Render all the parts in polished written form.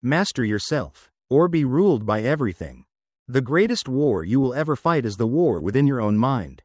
Master yourself, or be ruled by everything. The greatest war you will ever fight is the war within your own mind.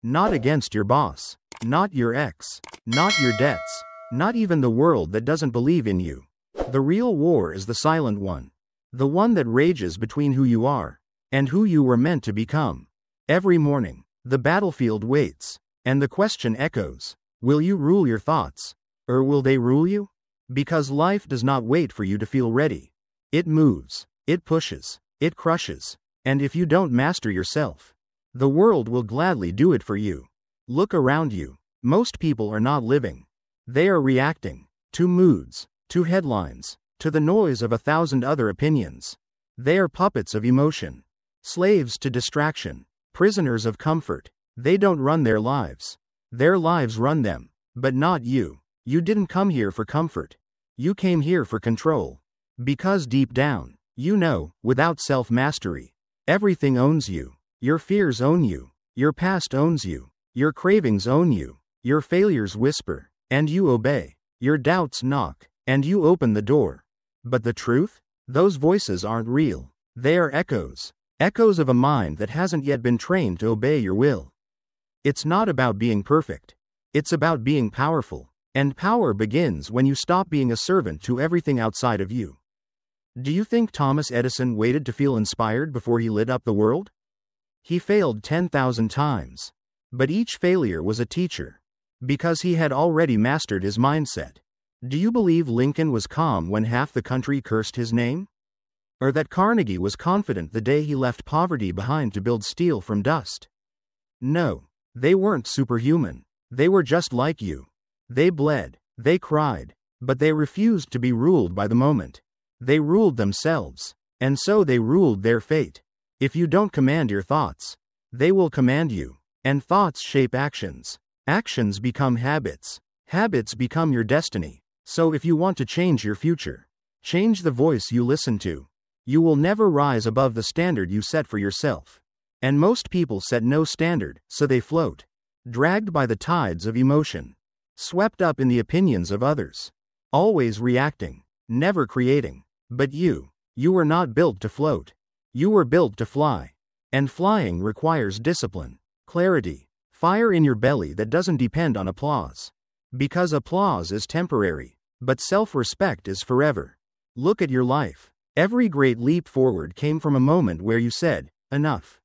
Not against your boss, not your ex, not your debts, not even the world that doesn't believe in you. The real war is the silent one. The one that rages between who you are and who you were meant to become. Every morning, the battlefield waits, and the question echoes, will you rule your thoughts, or will they rule you? Because life does not wait for you to feel ready. It moves, it pushes, it crushes, and if you don't master yourself, the world will gladly do it for you. Look around you. Most people are not living. They are reacting to moods, to headlines, to the noise of 1,000 other opinions. They are puppets of emotion, slaves to distraction, prisoners of comfort. They don't run their lives. Their lives run them, but not you. You didn't come here for comfort. You came here for control. Because deep down, you know, without self-mastery, everything owns you. Your fears own you. Your past owns you. Your cravings own you. Your failures whisper, and you obey. Your doubts knock, and you open the door. But the truth? Those voices aren't real. They are echoes. Echoes of a mind that hasn't yet been trained to obey your will. It's not about being perfect. It's about being powerful. And power begins when you stop being a servant to everything outside of you. Do you think Thomas Edison waited to feel inspired before he lit up the world? He failed 10,000 times. But each failure was a teacher. Because he had already mastered his mindset. Do you believe Lincoln was calm when half the country cursed his name? Or that Carnegie was confident the day he left poverty behind to build steel from dust? No, they weren't superhuman. They were just like you. They bled, they cried, but they refused to be ruled by the moment. They ruled themselves, and so they ruled their fate. If you don't command your thoughts, they will command you, and thoughts shape actions. Actions become habits. Habits become your destiny. So if you want to change your future, change the voice you listen to. You will never rise above the standard you set for yourself. And most people set no standard, so they float, dragged by the tides of emotion, swept up in the opinions of others, always reacting, never creating. But you were not built to float. You were built to fly. And flying requires discipline, clarity, fire in your belly that doesn't depend on applause. Because applause is temporary, but self-respect is forever. Look at your life. Every great leap forward came from a moment where you said, enough.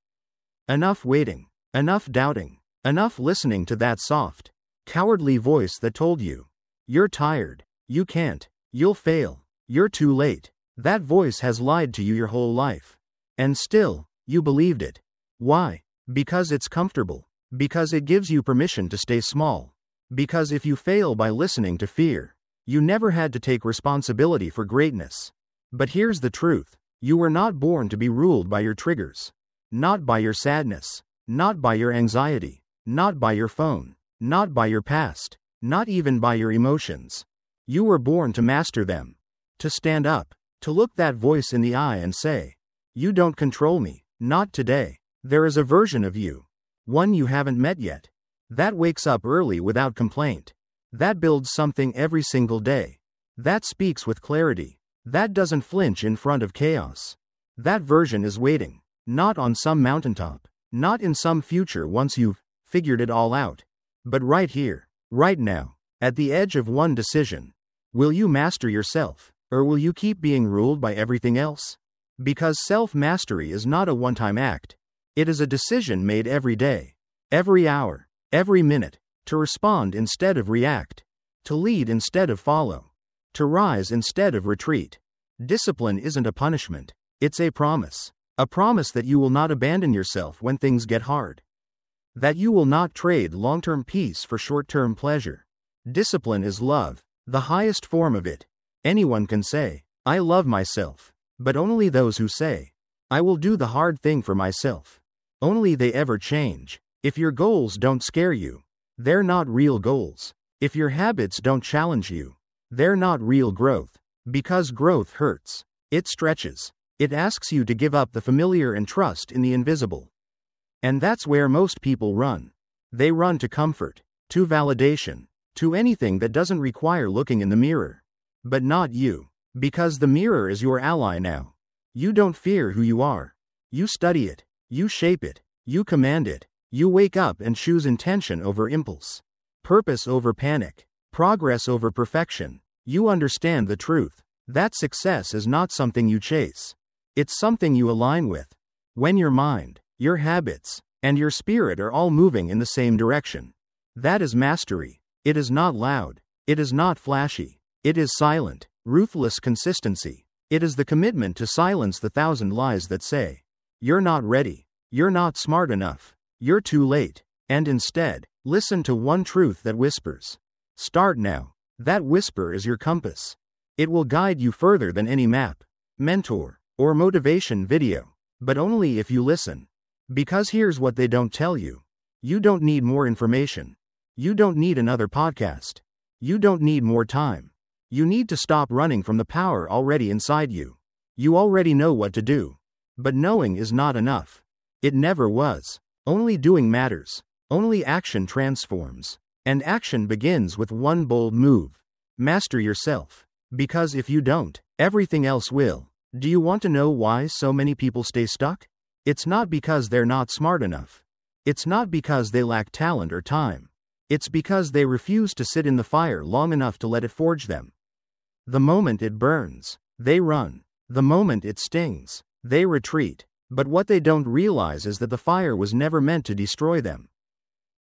Enough waiting. Enough doubting. Enough listening to that soft, cowardly voice that told you, you're tired, you can't, you'll fail, you're too late. That voice has lied to you your whole life. And still, you believed it. Why? Because it's comfortable. Because it gives you permission to stay small. Because if you fail by listening to fear, you never had to take responsibility for greatness. But here's the truth. You were not born to be ruled by your triggers. Not by your sadness. Not by your anxiety. Not by your phone. Not by your past. Not even by your emotions. You were born to master them. To stand up. To look that voice in the eye and say, you don't control me. Not today. There is a version of you. One you haven't met yet. That wakes up early without complaint. That builds something every single day. That speaks with clarity. That doesn't flinch in front of chaos. That version is waiting. Not on some mountaintop. Not in some future once you've figured it all out. But right here, right now, at the edge of one decision. Will you master yourself, or will you keep being ruled by everything else? Because self-mastery is not a one-time act. It is a decision made every day, every hour, every minute, to respond instead of react, to lead instead of follow, to rise instead of retreat. Discipline isn't a punishment, it's a promise that you will not abandon yourself when things get hard, that you will not trade long-term peace for short-term pleasure. Discipline is love, the highest form of it. Anyone can say, I love myself, but only those who say, I will do the hard thing for myself. Only they ever change. If your goals don't scare you, they're not real goals. If your habits don't challenge you, they're not real growth. Because growth hurts. It stretches. It asks you to give up the familiar and trust in the invisible. And that's where most people run. They run to comfort, to validation, to anything that doesn't require looking in the mirror. But not you. Because the mirror is your ally now. You don't fear who you are. You study it. You shape it. You command it. You wake up and choose intention over impulse. Purpose over panic. Progress over perfection. You understand the truth. That success is not something you chase. It's something you align with. When your mind, your habits, and your spirit are all moving in the same direction. That is mastery. It is not loud. It is not flashy. It is silent, ruthless consistency. It is the commitment to silence the thousand lies that say, "You're not ready. You're not smart enough. You're too late." And instead, listen to one truth that whispers. Start now. That whisper is your compass. It will guide you further than any map, mentor, or motivation video, but only if you listen. Because here's what they don't tell you. You don't need more information. You don't need another podcast. You don't need more time. You need to stop running from the power already inside you. You already know what to do. But knowing is not enough. It never was. Only doing matters. Only action transforms. And action begins with one bold move. Master yourself. Because if you don't, everything else will. Do you want to know why so many people stay stuck? It's not because they're not smart enough. It's not because they lack talent or time. It's because they refuse to sit in the fire long enough to let it forge them. The moment it burns, they run. The moment it stings, they retreat. But what they don't realize is that the fire was never meant to destroy them.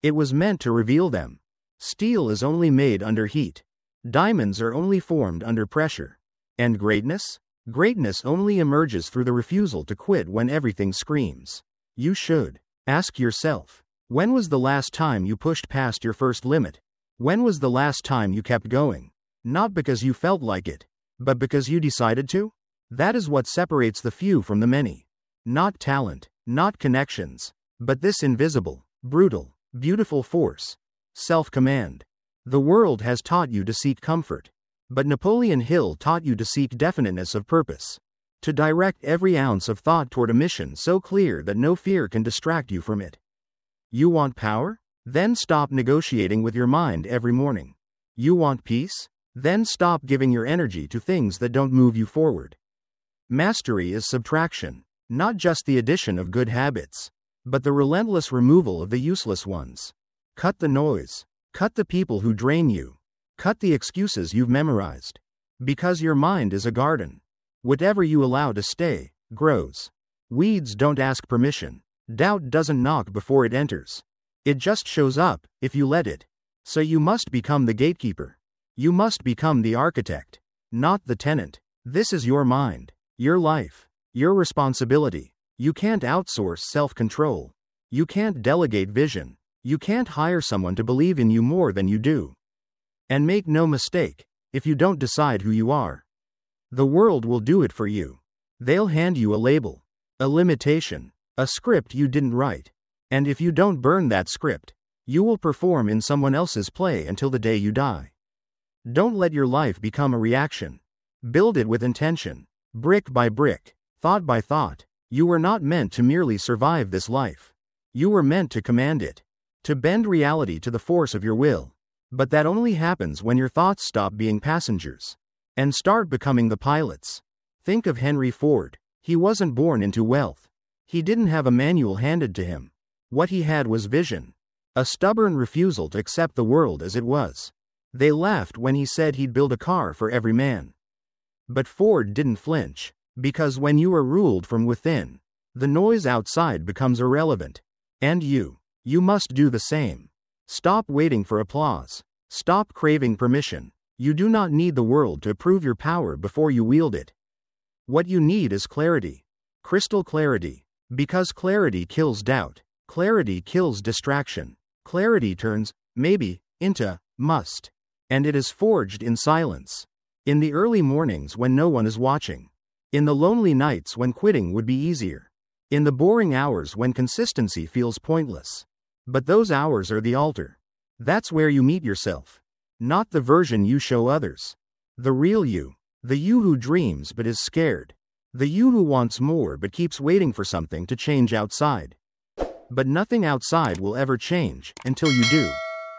It was meant to reveal them. Steel is only made under heat. Diamonds are only formed under pressure. And greatness? Greatness only emerges through the refusal to quit when everything screams, "You should." Ask yourself, when was the last time you pushed past your first limit? When was the last time you kept going? Not because you felt like it, but because you decided to? That is what separates the few from the many. Not talent, not connections, but this invisible, brutal, beautiful force. Self-command. The world has taught you to seek comfort. But Napoleon Hill taught you to seek definiteness of purpose. To direct every ounce of thought toward a mission so clear that no fear can distract you from it. You want power? Then stop negotiating with your mind every morning. You want peace? Then stop giving your energy to things that don't move you forward. Mastery is subtraction, not just the addition of good habits, but the relentless removal of the useless ones. Cut the noise. Cut the people who drain you. Cut the excuses you've memorized. Because your mind is a garden. Whatever you allow to stay, grows. Weeds don't ask permission. Doubt doesn't knock before it enters. It just shows up, if you let it. So you must become the gatekeeper. You must become the architect, not the tenant. This is your mind, your life, your responsibility. You can't outsource self-control. You can't delegate vision. You can't hire someone to believe in you more than you do. And make no mistake, if you don't decide who you are, the world will do it for you. They'll hand you a label, a limitation, a script you didn't write. And if you don't burn that script, you will perform in someone else's play until the day you die. Don't let your life become a reaction. Build it with intention, brick by brick, thought by thought. You were not meant to merely survive this life. You were meant to command it, to bend reality to the force of your will. But that only happens when your thoughts stop being passengers and start becoming the pilots. Think of Henry Ford. He wasn't born into wealth. He didn't have a manual handed to him. What he had was vision, a stubborn refusal to accept the world as it was. They laughed when he said he'd build a car for every man. But Ford didn't flinch, because when you are ruled from within, the noise outside becomes irrelevant. And you must do the same. Stop waiting for applause. Stop craving permission. You do not need the world to prove your power before you wield it. What you need is clarity. Crystal clarity. Because clarity kills doubt. Clarity kills distraction. Clarity turns maybe into must. And it is forged in silence. In the early mornings when no one is watching. In the lonely nights when quitting would be easier. In the boring hours when consistency feels pointless. But those hours are the altar. That's where you meet yourself. Not the version you show others. The real you. The you who dreams but is scared. The you who wants more but keeps waiting for something to change outside. But nothing outside will ever change until you do.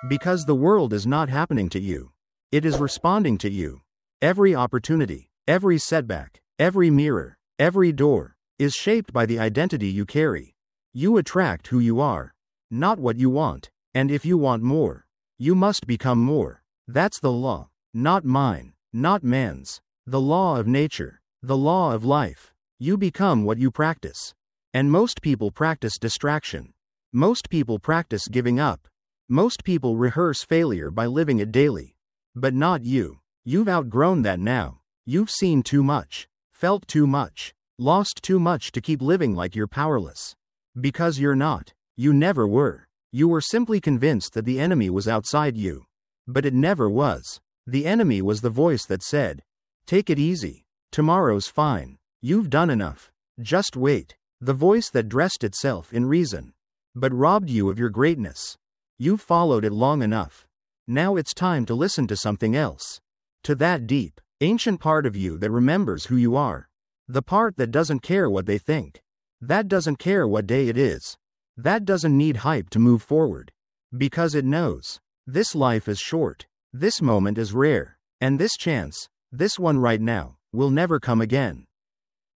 Because the world is not happening to you. It is responding to you. Every opportunity, Every setback, every mirror, every door, is shaped by the identity you carry. You attract who you are, not what you want, and if you want more, you must become more. That's the law, not mine, not man's. The law of nature, the law of life. You become what you practice. And most people practice distraction. Most people practice giving up. Most people rehearse failure by living it daily. But not you. You've outgrown that now. You've seen too much, felt too much, lost too much to keep living like you're powerless. Because you're not. You never were. You were simply convinced that the enemy was outside you. But it never was. The enemy was the voice that said, "Take it easy. Tomorrow's fine. You've done enough. Just wait." The voice that dressed itself in reason, but robbed you of your greatness. You've followed it long enough. Now it's time to listen to something else. To that deep, ancient part of you that remembers who you are. The part that doesn't care what they think. That doesn't care what day it is. That doesn't need hype to move forward. Because it knows. This life is short. This moment is rare. And this chance, this one right now, will never come again.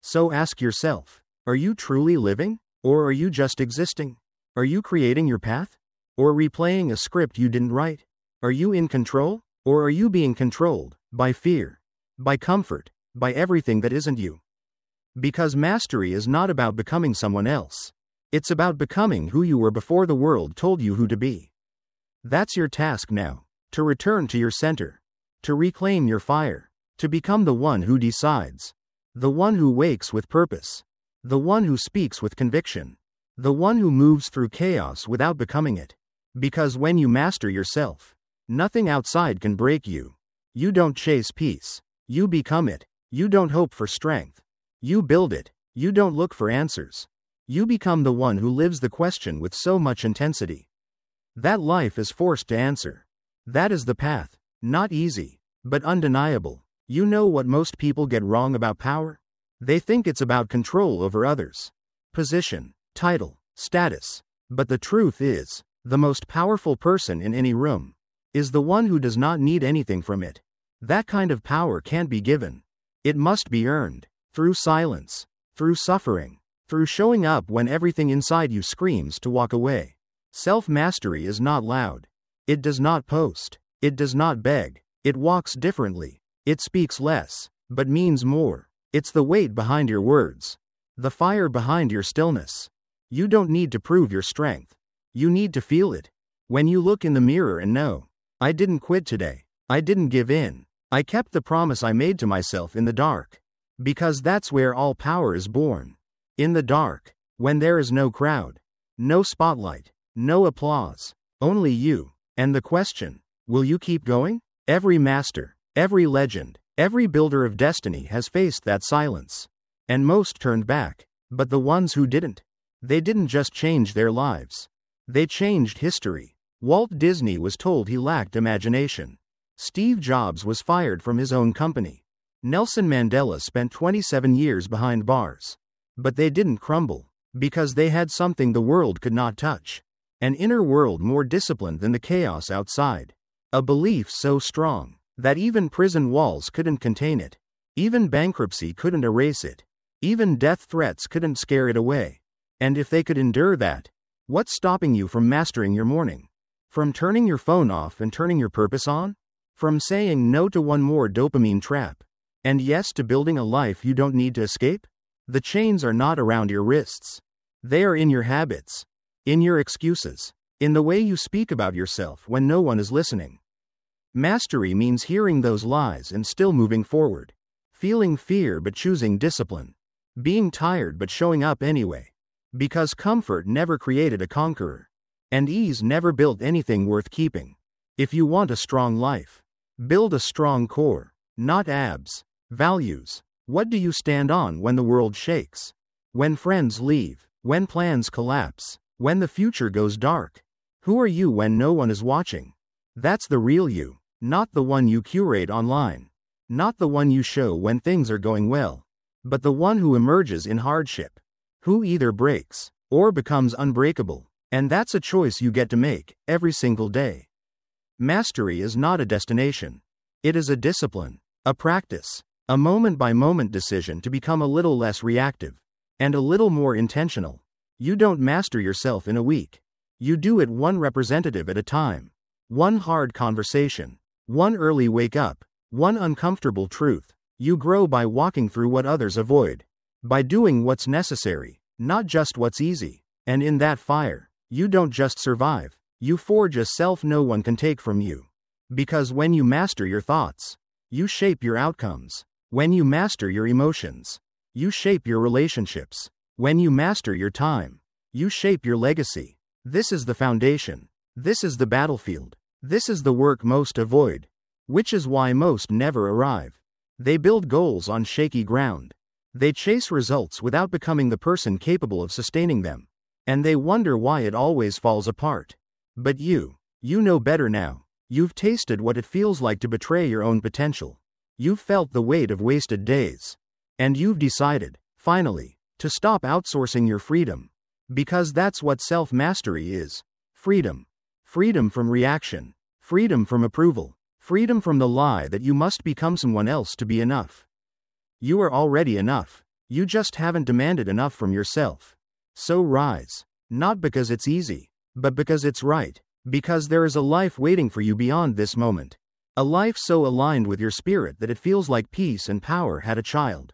So ask yourself, are you truly living? Or are you just existing? Are you creating your path? Or replaying a script you didn't write? Are you in control? Or are you being controlled by fear, by comfort, by everything that isn't you? Because mastery is not about becoming someone else. It's about becoming who you were before the world told you who to be. That's your task now, to return to your center, to reclaim your fire, to become the one who decides, the one who wakes with purpose, the one who speaks with conviction, the one who moves through chaos without becoming it. Because when you master yourself, nothing outside can break you. You don't chase peace. You become it. You don't hope for strength. You build it. You don't look for answers. You become the one who lives the question with so much intensity that life is forced to answer. That is the path. Not easy, but undeniable. You know what most people get wrong about power? They think it's about control over others. Position, title, status. But the truth is, the most powerful person in any room is the one who does not need anything from it. That kind of power can't be given. It must be earned. Through silence. Through suffering. Through showing up when everything inside you screams to walk away. Self-mastery is not loud. It does not post. It does not beg. It walks differently. It speaks less, but means more. It's the weight behind your words. The fire behind your stillness. You don't need to prove your strength. You need to feel it. When you look in the mirror and know, I didn't quit today. I didn't give in. I kept the promise I made to myself in the dark. Because that's where all power is born. In the dark, when there is no crowd, no spotlight, no applause, only you. And the question, will you keep going? Every master, every legend, every builder of destiny has faced that silence. And most turned back. But the ones who didn't, they didn't just change their lives. They changed history. Walt Disney was told he lacked imagination. Steve Jobs was fired from his own company. Nelson Mandela spent 27 years behind bars. But they didn't crumble, because they had something the world could not touch. An inner world more disciplined than the chaos outside. A belief so strong that even prison walls couldn't contain it. Even bankruptcy couldn't erase it. Even death threats couldn't scare it away. And if they could endure that, what's stopping you from mastering your morning? From turning your phone off and turning your purpose on? From saying no to one more dopamine trap, and yes to building a life you don't need to escape? The chains are not around your wrists. They are in your habits, in your excuses, in the way you speak about yourself when no one is listening. Mastery means hearing those lies and still moving forward. Feeling fear but choosing discipline. Being tired but showing up anyway. Because comfort never created a conqueror. And ease never built anything worth keeping. If you want a strong life, build a strong core, not abs. Values. What do you stand on when the world shakes? When friends leave? When plans collapse? When the future goes dark? Who are you when no one is watching? That's the real you, not the one you curate online. Not the one you show when things are going well. But the one who emerges in hardship. Who either breaks or becomes unbreakable. And that's a choice you get to make every single day. Mastery is not a destination. It is a discipline, a practice, A moment-by-moment decision to become a little less reactive and a little more intentional. You don't master yourself in a week. You do it one representative at a time. One hard conversation. One early wake up. One uncomfortable truth. You grow by walking through what others avoid. By doing what's necessary, not just what's easy. And in that fire, you don't just survive. You forge a self no one can take from you. Because when you master your thoughts, you shape your outcomes. When you master your emotions, you shape your relationships. When you master your time, you shape your legacy. This is the foundation. This is the battlefield. This is the work most avoid. Which is why most never arrive. They build goals on shaky ground. They chase results without becoming the person capable of sustaining them. And they wonder why it always falls apart. But you know better now. You've tasted what it feels like to betray your own potential. You've felt the weight of wasted days. And you've decided, finally, to stop outsourcing your freedom. Because that's what self-mastery is. Freedom. Freedom from reaction. Freedom from approval. Freedom from the lie that you must become someone else to be enough. You are already enough. You just haven't demanded enough from yourself. So rise. Not because it's easy, but because it's right. Because there is a life waiting for you beyond this moment. A life so aligned with your spirit that it feels like peace and power had a child.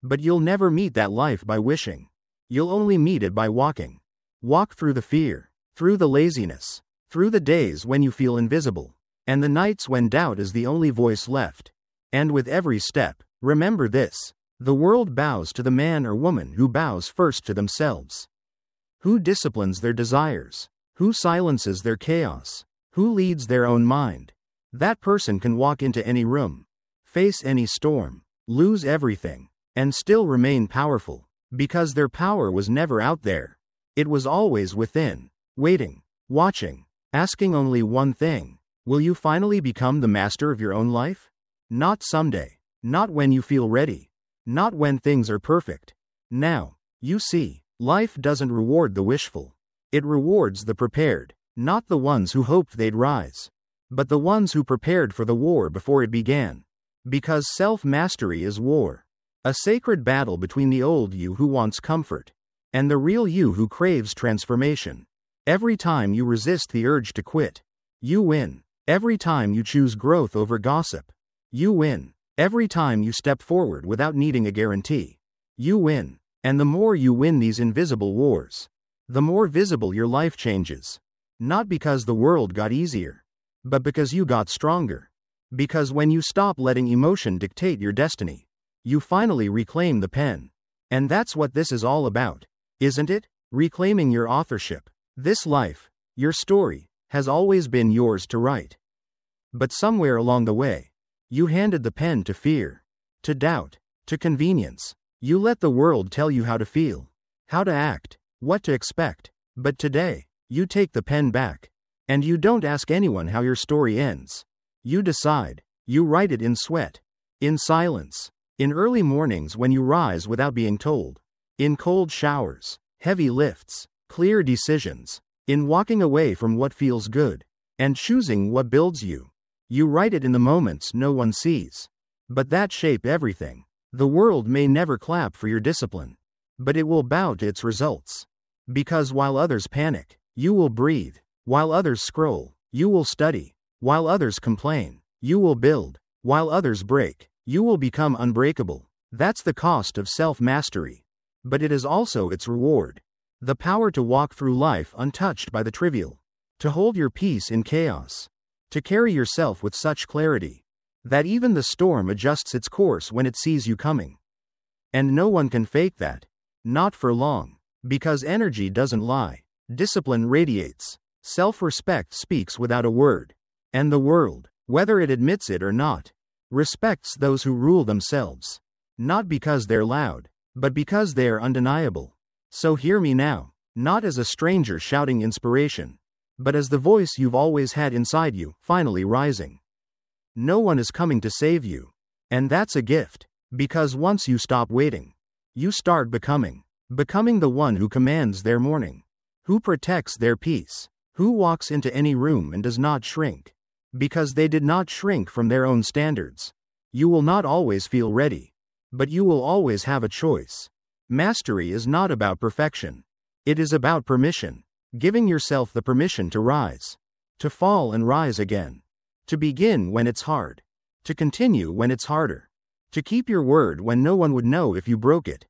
But you'll never meet that life by wishing. You'll only meet it by walking. Walk through the fear, through the laziness, through the days when you feel invisible, and the nights when doubt is the only voice left. And with every step, remember this: the world bows to the man or woman who bows first to themselves. Who disciplines their desires, who silences their chaos, who leads their own mind. That person can walk into any room, face any storm, lose everything, and still remain powerful. Because their power was never out there. It was always within, waiting, watching, asking only one thing: will you finally become the master of your own life? Not someday. Not when you feel ready. Not when things are perfect. Now. You see, life doesn't reward the wishful. It rewards the prepared. Not the ones who hoped they'd rise, but the ones who prepared for the war before it began. Because self-mastery is war. A sacred battle between the old you who wants comfort and the real you who craves transformation. Every time you resist the urge to quit, you win. Every time you choose growth over gossip, you win. Every time you step forward without needing a guarantee, you win. And the more you win these invisible wars, the more visible your life changes. Not because the world got easier, but because you got stronger. Because when you stop letting emotion dictate your destiny, you finally reclaim the pen. And that's what this is all about, isn't it? Reclaiming your authorship. This life, your story, has always been yours to write. But somewhere along the way, you handed the pen to fear, to doubt, to convenience. You let the world tell you how to feel, how to act, what to expect. But today, you take the pen back. And you don't ask anyone how your story ends. You decide. You write it in sweat, in silence, in early mornings when you rise without being told, in cold showers, heavy lifts, clear decisions, in walking away from what feels good, and choosing what builds you. You write it in the moments no one sees, but that shape everything. The world may never clap for your discipline, but it will bow to its results. Because while others panic, you will breathe. While others scroll, you will study. While others complain, you will build. While others break, you will become unbreakable. That's the cost of self-mastery. But it is also its reward. The power to walk through life untouched by the trivial. To hold your peace in chaos. To carry yourself with such clarity that even the storm adjusts its course when it sees you coming. And no one can fake that. Not for long. Because energy doesn't lie. Discipline radiates. Self-respect speaks without a word. And the world, whether it admits it or not, respects those who rule themselves. Not because they're loud, but because they are undeniable. So hear me now, not as a stranger shouting inspiration, but as the voice you've always had inside you, finally rising. No one is coming to save you. And that's a gift. Because once you stop waiting, you start becoming. Becoming the one who commands their morning. Who protects their peace. Who walks into any room and does not shrink. Because they did not shrink from their own standards. You will not always feel ready, but you will always have a choice. Mastery is not about perfection. It is about permission, giving yourself the permission to rise, to fall and rise again, to begin when it's hard, to continue when it's harder, to keep your word when no one would know if you broke it,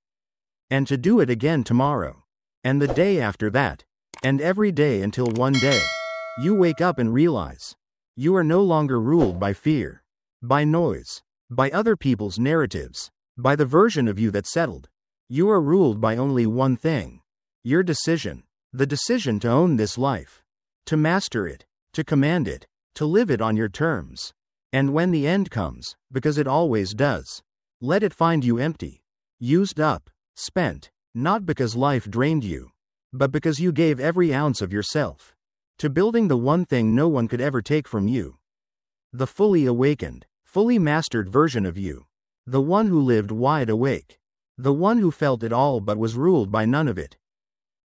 and to do it again tomorrow, and the day after that, and every day until one day, you wake up and realize, you are no longer ruled by fear, by noise, by other people's narratives, by the version of you that settled. You are ruled by only one thing: your decision. The decision to own this life, to master it, to command it, to live it on your terms. And when the end comes, because it always does, let it find you empty, used up, spent, not because life drained you, but because you gave every ounce of yourself to building the one thing no one could ever take from you. The fully awakened, fully mastered version of you. The one who lived wide awake. The one who felt it all but was ruled by none of it.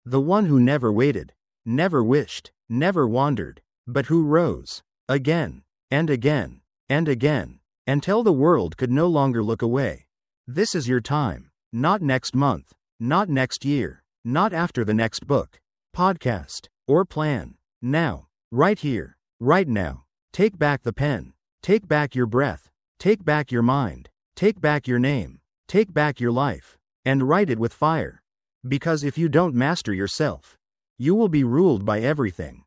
The one who never waited, never wished, never wandered, but who rose, again, and again, and again, until the world could no longer look away. This is your time, not next month, not next year, not after the next book, podcast, or plan. Now, right here, right now. Take back the pen, take back your breath, take back your mind, take back your name, take back your life, and write it with fire. Because if you don't master yourself, you will be ruled by everything.